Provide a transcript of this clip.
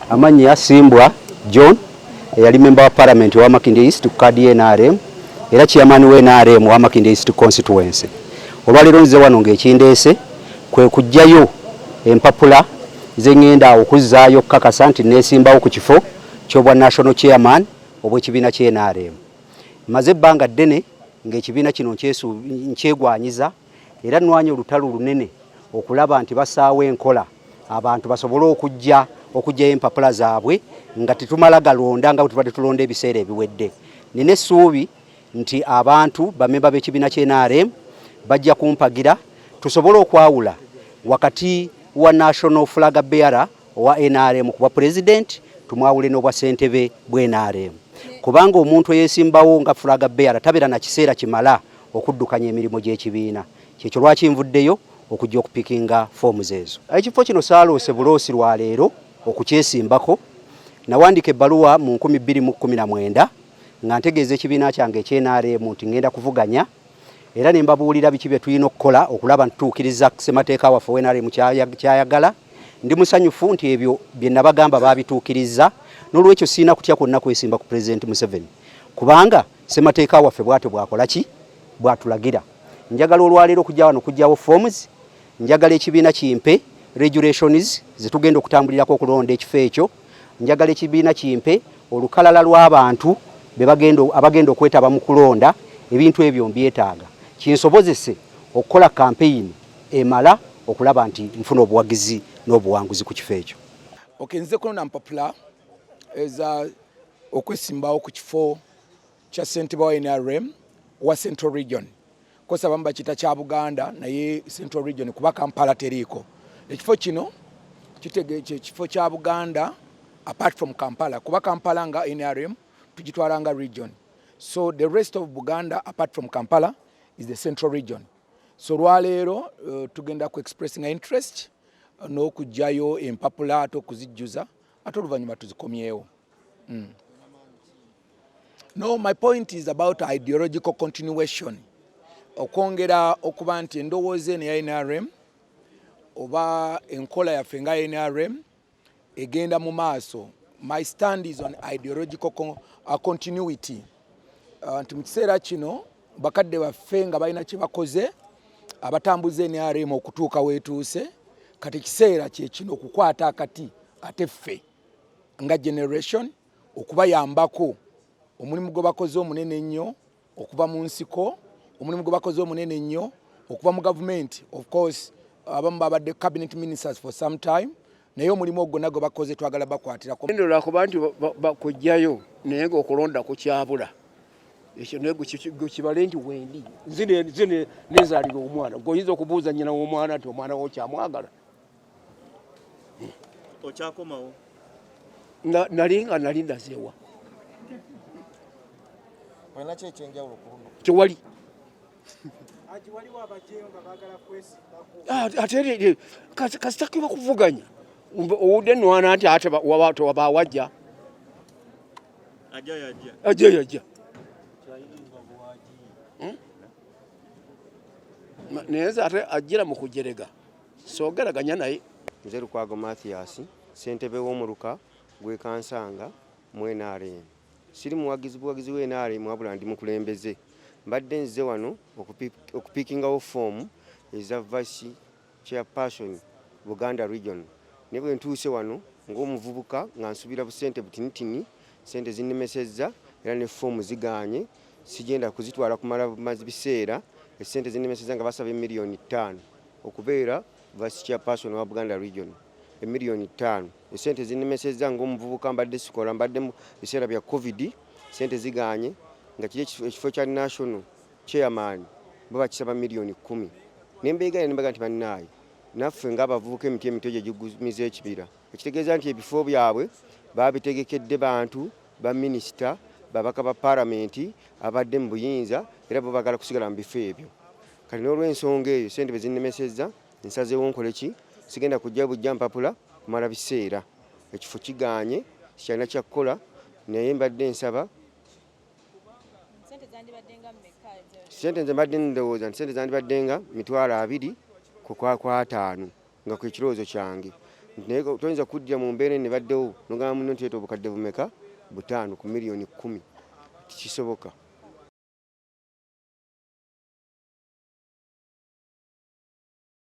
Amanya Simbwa John eyali member wa parliament wa Makindye East ku kadi NRM era chairman wa NRM wa Makindye East constituency. Olwaliro nze wano ng'ekindeese kwe kujjayo empapula zengenda okuzaayo kakasa nti nesimbawo ku kifo ky'obwa national chairman obw'ekibiina kye NRM. Maze ebbanga ddene ng'ekibiina kino nkyegwanyiza era nwanye olutalo lunene okulaba nti basaawo enkola abantu basobole okujjayo empapula zaabwe nga tetumala galonda nga tubadde tulonda ebiseera ebiwedde. Nina essuubi nti abantu bamemba b'ekibiina kye NRM bajja kumpagira tusobole okwawula wakati wa national flag bearer wa NRM kuba president tumwawule n'obwa ssentebe bwe NRM. Kubanga omuntu eyesimbawo nga flag bearer tabeera na kiseera kimala okuddukanya emirimu gy'ekibiina. Kyekyo lwaki nvuddeyo okujja okupikinga forms ezo. Ekifo kino saaloose buloosi lwa leero okukyesimbako. Nawandika ebbaluwa mu 2019 nga ntegeeza ekibiina kyange ekye-NRM nti ngenda kuvuganya era ne mbabuulira biki bye tulina okukola okulaba ntutuukiriza ssemateeka waffe NRM kyayagala. Ndi musanyufu nti ebyo bye nabagamba babituukiriza, n'olwekyo siina kutya kwonna kwesimba ku President Museveni kubanga ssemateeka waffe bw'atyo bwakola ki bw'atulagira. Njagala olwaleero okujja wano okujjawo forms, njagala ekibiina kimpe regulations zetugenda okutambulirako okulonda ekifo ekyo, njagala ekibiina kimpe olukalala lw'abantu abagenda okwetaba mu kulonda. Ebintu ebyo mbyetaaga kinsobozese okukola campaign emala okulaba nti nfuna obuwagizi n'obuwanguzi ku kifo ekyo. Nze kuno nampapula eza okwesimbawo ku kifo kya ssentebe wa NRM wa Central Region. Kosa bamba kita kya Buganda naye Central Region kuba Kampala teriiko. Ekifo kino kitegeeze kifo kya Buganda apart from Kampala. Kuba Kampala nga NRM tugitwalanga region. So the rest of Buganda apart from Kampala is the Central Region. So lwaleero tugenda ku expressing interest n'okujjayo empapula ate okuzijjuza ate oluvannyuma tuzikomyewo. No, my point is about ideological continuation. Okwongera okuba nti endowooza eno ya NRM oba enkola yaffe nga NRM egenda mu maaso. My stand is on ideological continuity. Nti mu kiseera kino bakadde baffe nga balina kye bakoze abatambuza NRM okutuuka weetuuse, kati kiseera kye kino okukwata akati ate ffe nga generation okubayambako omulimu gwe bakoze omunene nnyo okuva mu nsiko, omulimu gwe bakoze omunene nnyo okuva mu government. Of course abamu babadde cabinet ministers for some time, naye omulimu ogwo nagwe bakoze twagala bakwatirako. Ndola kuba nti bakujjayo naye ng'okulonda kukyabula. Ekyo naye kibale nti wendi nzine nezaalira omwana ng'oyinza okubuuza nnyina w'omwana nti omwana wo kyamwagala. Okyakomawo? Nali ndazeewa. Olina ki ekyenjawulo ku luno? Tewali. Waliwo abajeeyo nga baagala kwesimbako. Ate kasitakiba kuvuganya. Owudde nwana nti ate waba wajja. Ajja yajja. Naye ate ajjira mu kujerega. Soogeraganya naye. Nze Lukwago Mathias, ssentebe w'omuluka gwe Kansanga mu NRM. Siri muwagizi we NRM wabula ndi mukulembeze. Mbadde nze wano okupikingawo fomu eza vice chairperson Buganda Region. Ne bwe ntuuse wano ng'omuvubuka nga nsubira busente butinitini, sente zinnemesezza era ne fomu ziganye, sigenda kuzitwala kumala biseera, esente zinnemesezza nga basaba emiliyoni 5 okubeera vice chairperson wa Buganda Region. Emiliyoni 5 esente zinnemesezza ng'omuvubuka mbadde sikola, mbadde mu biseera bya COVID, sente ziganye nga kiri ekifo kya national chairman bo bakisaba miliyoni 10. Nembeegaya nembaga nti bannaayi naffe ng'abavubuka emiti gye gigumiza ekibira, ekitegeeza nti ebifo byabwe babitegekedde bantu ba minisita, babaka ba paramenti abadde mu buyinza era bo bagala kusigala mu bifo ebyo. Kati n'olw'ensonga eyo sente be zinnemesezza nsazeewo nkole ki, sigenda kujja bujja mpapula kumala biseera. Ekifo kiganye sikyalina kyakukola naye mbadde nsaba sente nze mbadde ndowooza nti sente zandibadde nga 20,000 ku 5 nga kwe kirowoozo kyange. naye toyinza kuddira mu mbeera ne baddewo nogamba muno nti obukadde bumeka 5 ku miliyoni 10 tikisoboka.